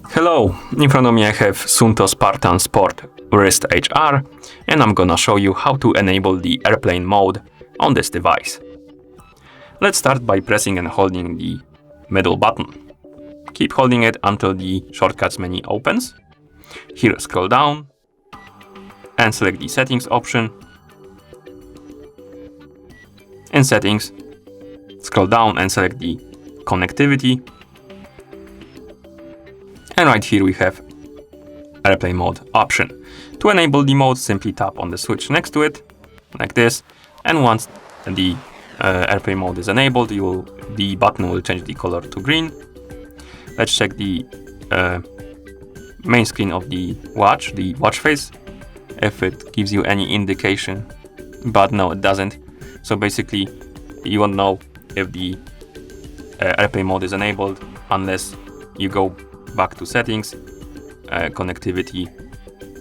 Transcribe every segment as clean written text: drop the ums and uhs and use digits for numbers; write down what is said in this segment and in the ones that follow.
Hello, in front of me I have SUUNTO Spartan Sport Wrist HR, and I'm gonna show you how to enable the airplane mode on this device. Let's start by pressing and holding the middle button. Keep holding it until the shortcuts menu opens. Here scroll down and select the settings option. In settings, scroll down and select the connectivity. And right here we have airplane mode option. To enable the mode, simply tap on the switch next to it, like this. And once the airplane mode is enabled, the button will change the color to green. Let's check the main screen of the watch face, if it gives you any indication, but no, it doesn't. So basically, you won't know if the airplane mode is enabled unless you go back to settings, connectivity,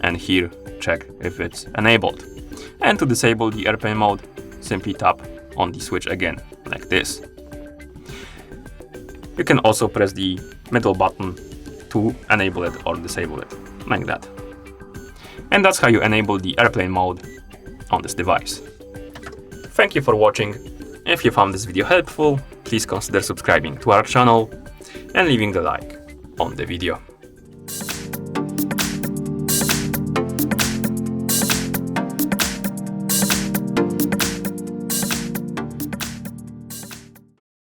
and here check if it's enabled. And to disable the airplane mode, simply tap on the switch again, like this. You can also press the middle button to enable it or disable it, like that. And that's how you enable the airplane mode on this device. Thank you for watching. If you found this video helpful, please consider subscribing to our channel and leaving a like on the video.